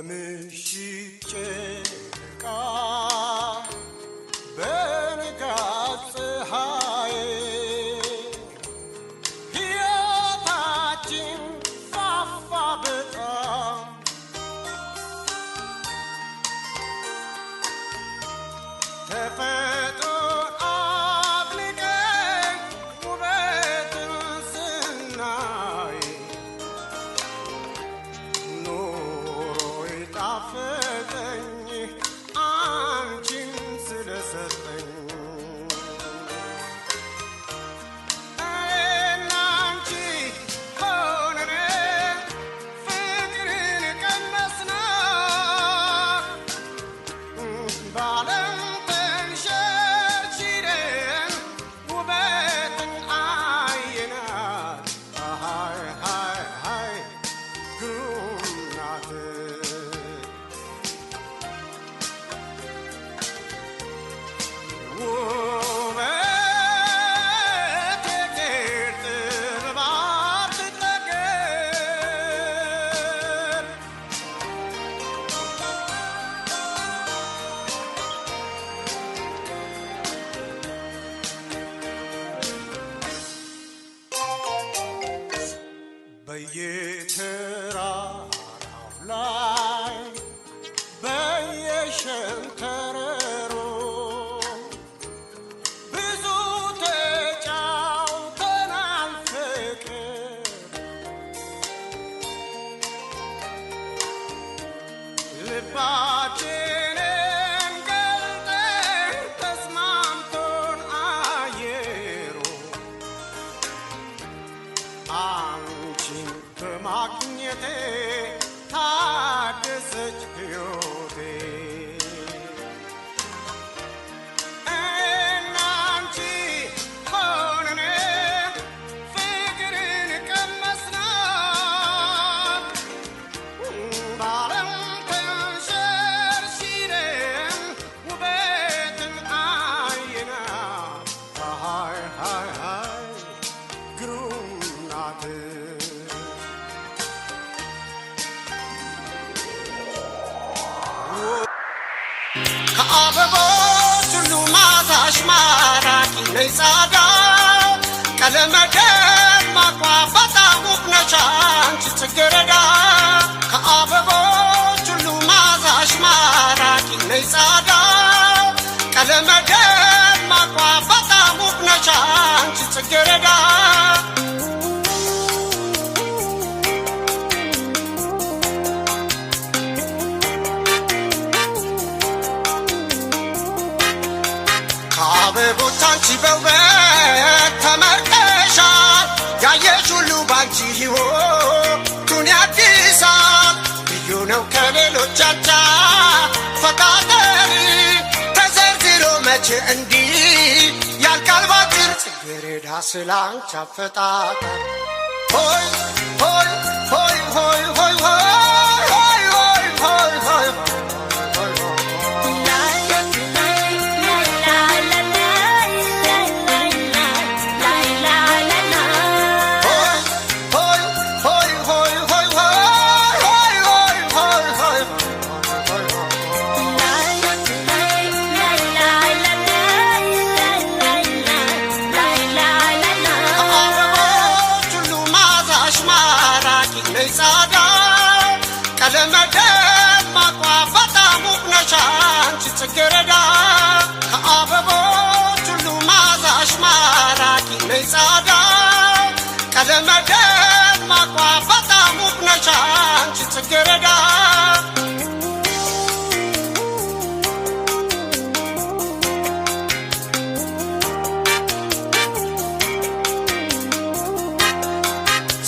በምሽት ጨረቃ በንጋት ፀሐይ ሕይወታችን ፋፋ በጣም ተፈጥሮን አድንቀን ውበትን ስናይ ኑሮዬ ጣፈጠኝ አንቺን ስለሰጠኝ እኔና አንቺ ሆነን ፍቅርን ቀመስነው በዓለም ተንሸርሽረን ውበትን አየናት ሃይ ሃይ ሃይ ግሩም ናት ውበት የእግዚአብሔር ጥበብ አትጠገብ በየተራራው ላይ በየሸንተረሩ ብዙ ተጫውተናል ፍቅር ልባችንን ገልጠን ተስማምቶን አየሩ አንቺን በማግኘቴ ታደሰች ሕይወቴ እኔና አንቺ ሆነን ፍቅርን ቀመስናት በዓለም ተንሸርሽረን ውበትን አየናት ሃይ ሃይ ሃይ ግሩም ናት ከአበቦች ሁሉ ማዛሽ ማራኪ ነይ ጻዳ ቀለመ ደማቋ በጣም ውብ ነሽ አንቺ ጽጌረዳ ከአበቦች ሁሉ ማዛሽ ማራኪ ነይ ጻዳ ቀለመ ደማቋ በጣም ውብ ነሽ አንቺ ጽጌረዳ ከአበቦች አንቺ በውበት ተመርጠሻል ያየሽ ሁሉ ባንቺ ሕይወቱን ያድሳል ልዩ ነው ከሌሎች አቻ ፈጣጠሪ ተዘርዝሮ መቼ እንዲህ ያልቃል ባጭር ጽጌረዳ ስላንቺ አፈጣጠር ሆይ ሆይ ሆይ ሆይ ሆይ ሆይ ሆይ ሆይ ሆይ ሆይ ቀለመ ደማቋ በጣም ውብ ነሽ አንቺ ጽጌረዳ ከአበቦች ሁሉ ማዛሽ ማራኪ ነይ ጻዳ ቀለመ ደማቋ በጣም ውብ ነሽ አንቺ ጽጌረዳ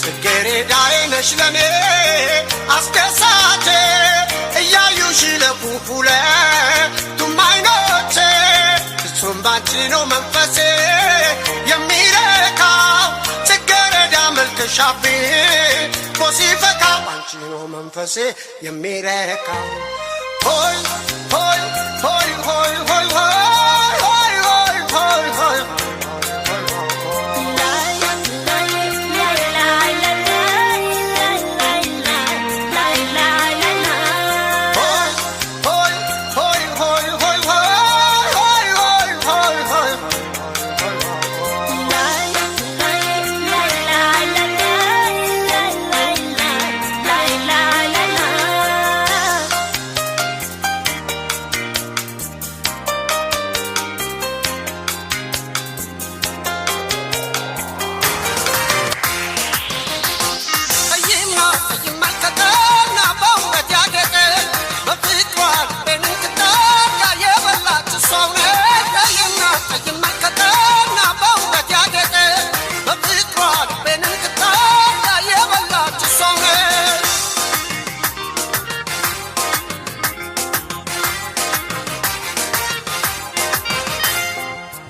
ጽጌረዳዬ ነሽ ለኔ አስደሳቼ እያዩሽ ለፉፉ ለቱም አይኖቼ እሱም ባንቺ ነው መንፈሴ የሚረካው ጽጌረዳ መልክሻብኝ ሲፈካ ባንቺ ነው መንፈሴ የሚረካው ሆይ ሆይ ሆይ ሆይ ሆይ ሆይ ሆይ ሆይ ሆይ ይመልከተና በውበት ያጌጠ በፍቅሯ ልቤን እንድትጠጋ የበላች እሷው ነች ይመልከተና በውበት ያጌጠ በፍቅሯ ልቤን እንድትጠጋ የበላች እሷው ነች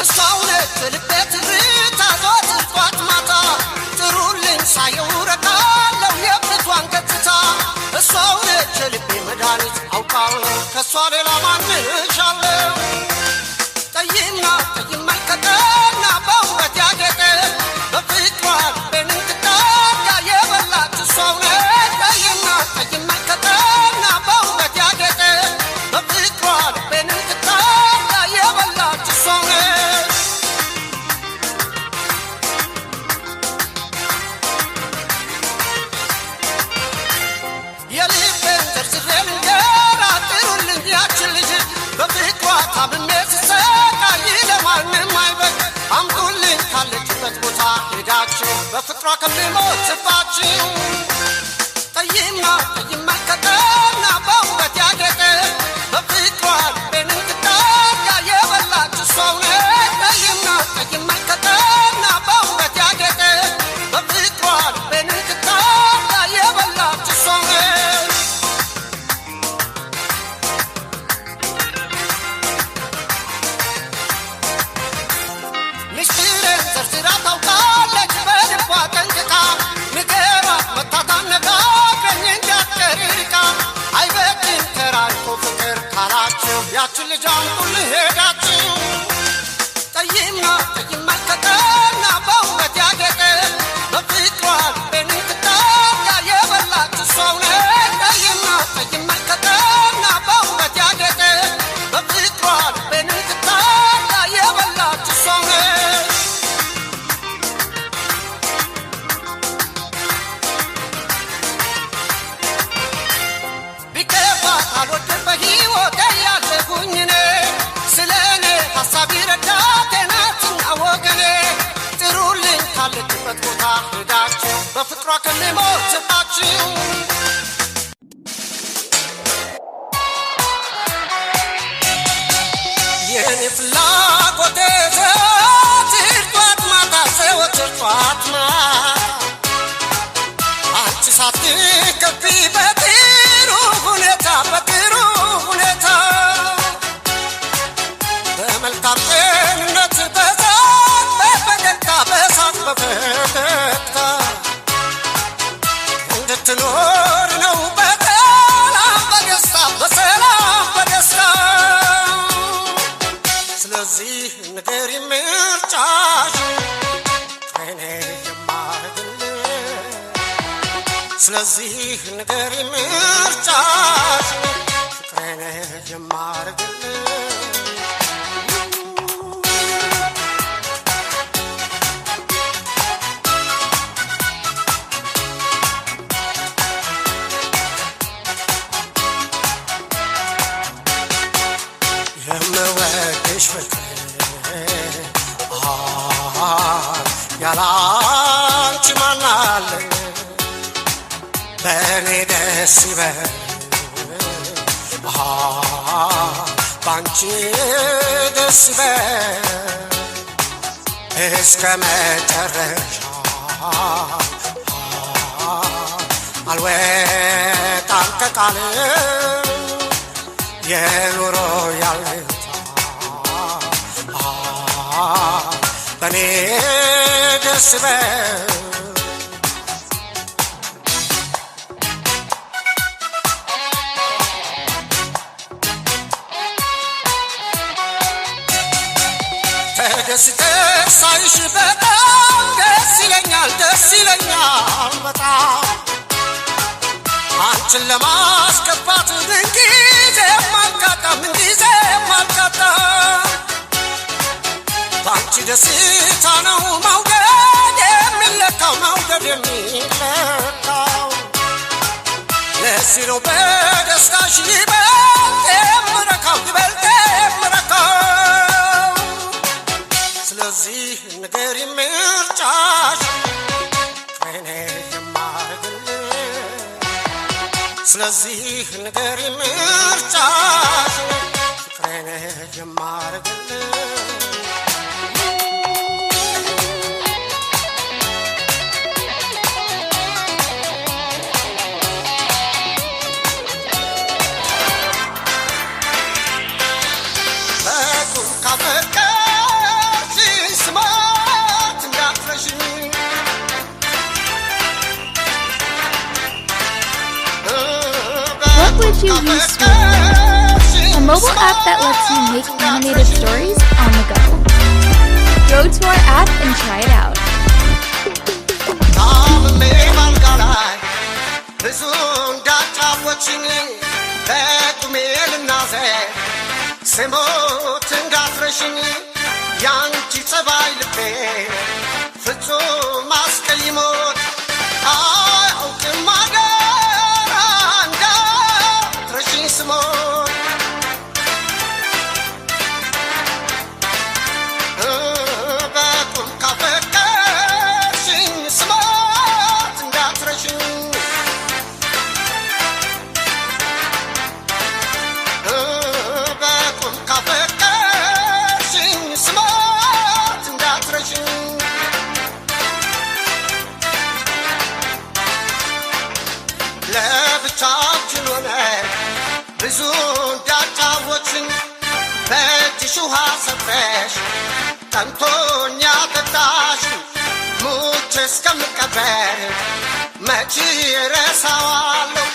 እሷው ነች ልቤ ትርታ ዘወትር ጧት ማታ ጥሩልኝ ሳየው ረካለው የብቷን ገጽታ እሷው ነች ልቤ መድኃኒት አውቃለሁ ከእሷ ሌላ ማን እሻለሁ ጠይምና ይመልከተና በውበት ያጌጠ በፍቅሯ ልቤን እንድትጠጋ የበላች እሷው ነች ጠይምና ይመልከተና በውበት ያጌጠ በፍቅሯ ልቤን እንድትጠጋ የበላች እሷው ነች የልቤን ዘርዝሬ ልንገራት ጥሩልኝ ያችን ልጅ በፍቅሯ ታምሜ ስሰቃይ ለማንም አይበቅ አምጡልኝ ካለችበት ቦታ ሄዳችሁ በፍቅሯ ከምሞትባችሁ ጠይምና ይመልከተና በውበት ያጌጠ በፍቅሯ ልቤን እንድትጠጋ የበላች እሷው ነች ጠይምና ይመልከተና በውበት ያጌጠ በፍቅሯ ልቤን እንድትጠጋ የበላች እሷው ነች ምስጢሬን ዘርዝራ ታውቃለች በልቧ ጠንቅቃ ንገራት መታ ታነጋግረኝ እንዳትቀር ርቃ አይበጅም ተራርቆ ፍቅር ካላችሁ ያችን ልጅ አምጡልኝ ሄዳችሁ ጠይምና ይመልከተና በውበት ያጌጠ በፍቅሯ ልቤን እንድትጠጋ የበላች እሷው ነች ጠይምና ይመልከተና በውበት ያጌጠ በፍቅሯ ልቤን እንድትጠጋ የበላች እሷው ነች ቢከፋት አልወድም በሕይወቴ ያለሁኝ እኔ ስለ እኔ ሐሳቢ ረዳቴ ናትና ወገኔ ጥሩልኝ ካለችበት ቦታ ሄዳችሁ በፍቅሯ ከምሞትባችሁ የኔ ፍላጎቴ ዘወትር ጧት ማታ ዘወትር ጧት ማታ አንቺ ሳትከፊ በጥሩ ሁኔታ በመልካም ጤንነት በሳቅ በፈገግታ በሳቅ በፈገግታ እንድትኖር ነው በሰላም በደስታ በሰላም በደስታ ስለዚህ ንገሪ ምርጫሽ እኔ የማረግልሽ ስለዚህ ንገሪ ምርጫሽ እኔ የማረግልሽ የምወድሽ ፍቅር ያላንቺ ማን አለኝ በእኔ ደስ ይበል ባንቺ ደስ ይበል እስከ መጨረሻ አልወጣም ከቃል የኑሮ ያለታ በኔ ደስ ይበል ተደስተሽ ሳይሽ በጣም ደስ ይለኛል በጣም አንቺን ለማስገባት እንጊዜ ማልቃጣ ባንቺ ደስታ ነው መውደድ የሚለካው ለዚህ ነው በደስታሽ ይበልጥ የምረካው ስለዚህ ንገሪኝ ምርጫሽ እኔ የማረግልሽ ስለዚህ ንገሪ ምርጫሽ ፍቅሬን የማረግልሽ What would you use Sweetly? A mobile app that lets you make animated stories on the go. Go to our app and try it out. ብዙ እንዳጫወችን በእጅሽ ውሃ ሰጥተሽ ጠምቶኛ ጠጣሽ ሙቼ እስከምቀበር መቼ እረሳዋለሁ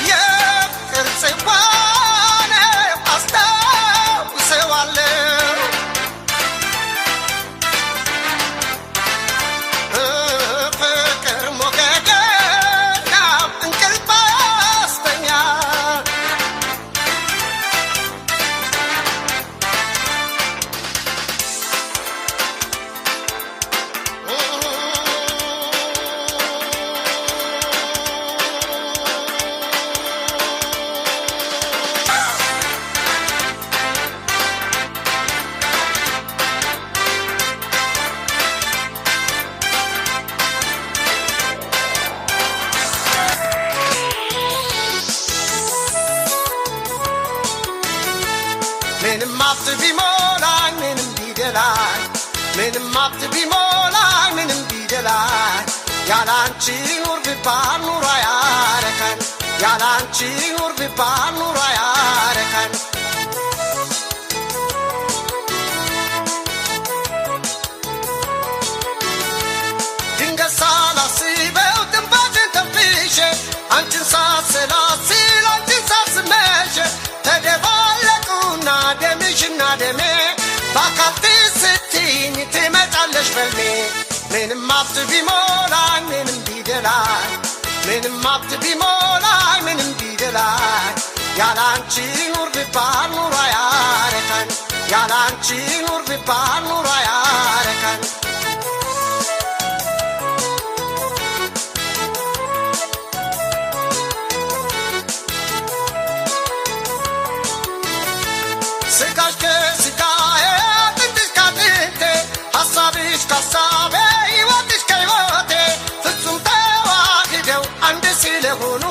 የፍቅር ጽዋን አስታውሰዋለሁ ፍቅር ሞገደና እንቅልፍ አስተኛ ምንም ሀብት ቢሞላኝ ምንም ቢደላኝ ምንም ሀብት ቢሞላኝ ምንም ቢደላኝ ያላንቺ ኑር ቢባል ኑሮ አያረካኝ ያላንቺ ኑር ቢባል ኑሮ አያረካኝ ድንገት ሳላስበው ትንፋሽን ተንፍሼ አንቺን ሳሰላስል አንቺን ሳስመሽ ተደባለቁና ደምሽና ደሜ ባካቴ ስትይኝ ትመጣለሽ በልሜ ምንም ሀብት ቢሞላኝ ምንም ቢደላኝ ምንም ሀብት ቢሞላኝ ምንም ቢደላኝ ያላንቺ ኑር ቢባል ኑሮ አያረካኝ ያላንቺ ኑር ቢባል ኑሮ አያረካኝ ስጋሽ ከስጋዬ አጥንትሽ ከአጥንቴ ሐሳብሽ ከሐሳቤ ሕይወትሽ ከሕይወቴ ፍጹም ተዋህደው አንድ ስለሆኑ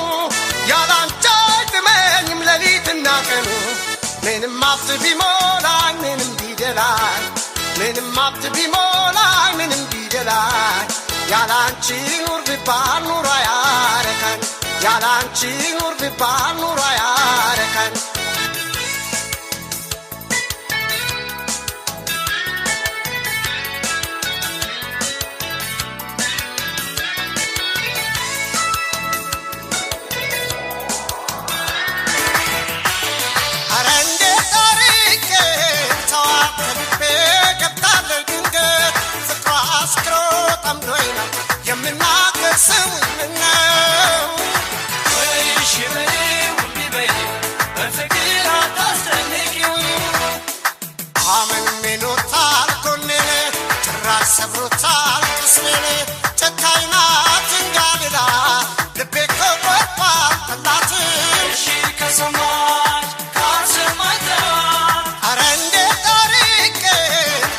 ያላንቺ አይጥመኝም ሌሊትና ቀኑ ምንም ሀብት ቢሞላኝ ምንም ቢደላኝ ምንም ሀብት ቢሞላኝ ምንም ቢደላኝ ያላንቺ ኑር ቢባል ኑሮ አያረካኝ ያላንቺ ኑር ቢባል ኑሮ አያረካኝ ሰብሮታል ቅስሜን ጨካኝ ናት እንጋልላ ልቤ ከወጥቷል ጠላትን እሺ ከሰማች ካሰማይ ተዋት አረ እንዴት አርቄ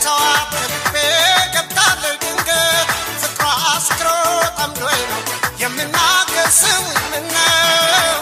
ተዋት ልቤ ገብታለች ድንገት ፍቅሯ አስክሮ ጠምዶኝ ነው የምናገር ስሙኝ ምነው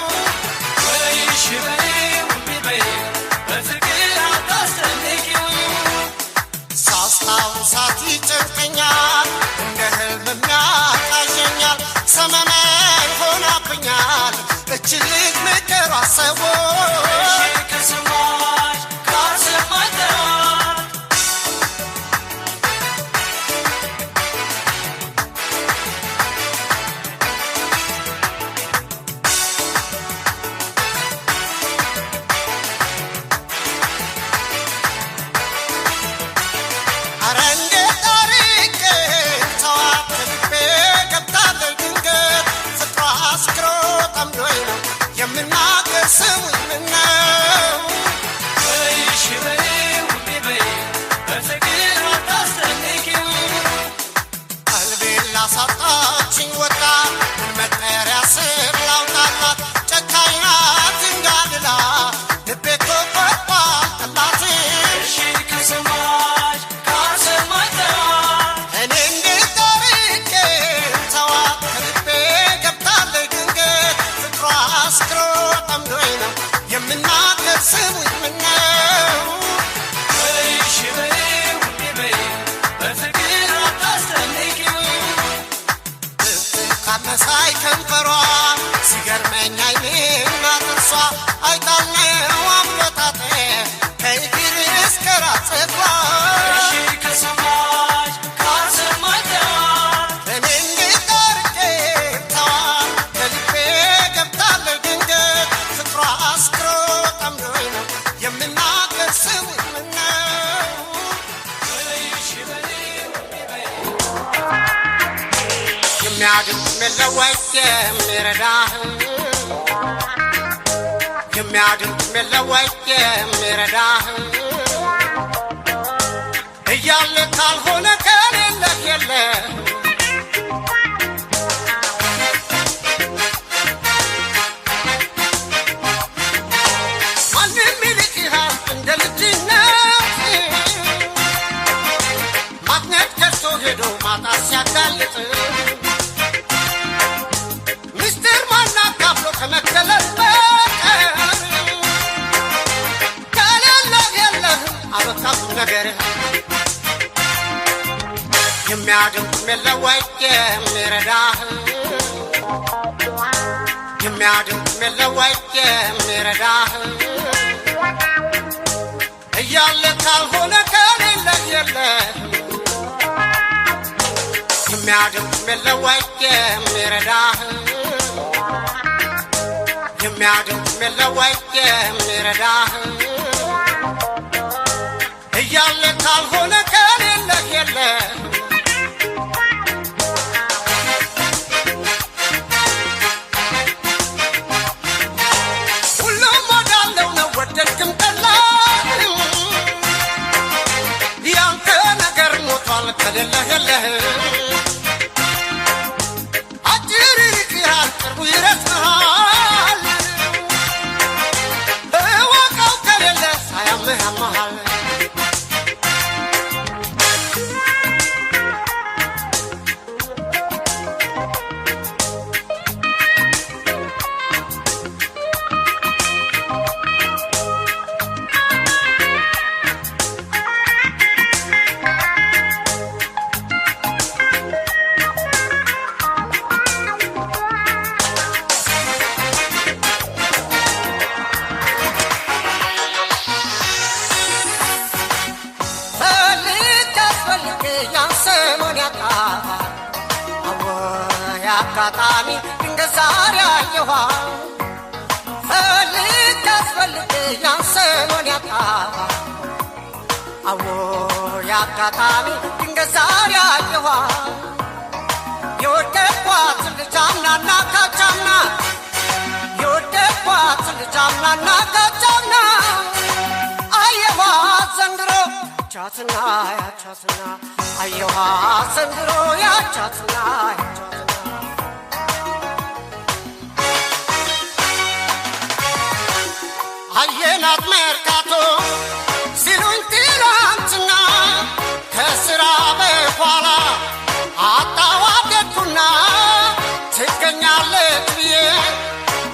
ትገኛለች ብዬ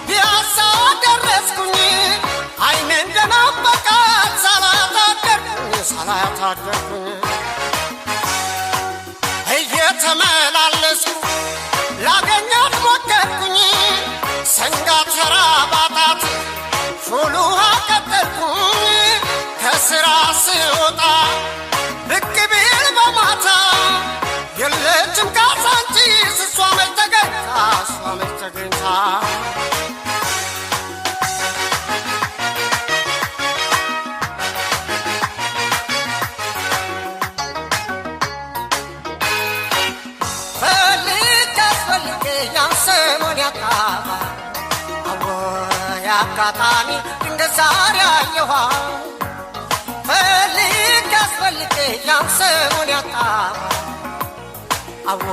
ቢያሳ ደረስኩኝ ተገኝታ አጋጣሚ ድንገት ዛሬ አየኋ ፈልጌ አስፈልጌ ያን ሰሞን ያጣኋ አዎ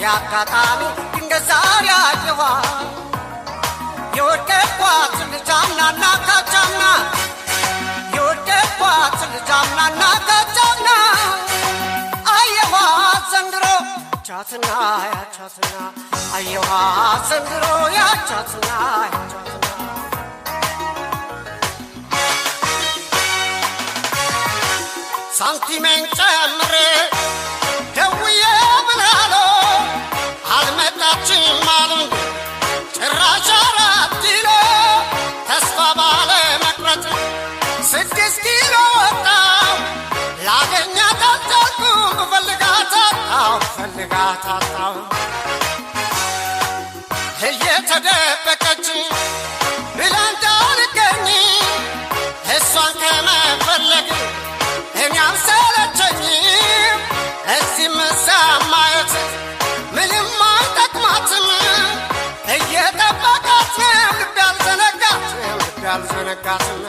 የአጋጣሚ ድንገት ዛሬ አየኋ የወደድኳት ልጅ አምናና ካቻምና የወደድኳት ልጅ አምናና ካቻምና አየኋ ዘንድሮ ያቻትና ያቻትና አየኋ ዘንድሮ ያቻትና ያቻትና ሳንቲሜን ጨምሬ ደውዬ ብላሎ አልመጣችም አሉኝ ጭራሽ 4 ኪሎ ተስፋ ባለ መቁረጥ 6 ኪሎ ወጣው ላገኛት አልቻልኩም ብፈልጋት አጣሁ እየተደበቀች ብላ እንዳልገኝ እሷን ከመፈለግ እኛም ሰለቸኝም እዚህም እዛም ማየት ምንም አይጠቅማትም እየጠበቃት ነው ልብ ያልዘነጋትም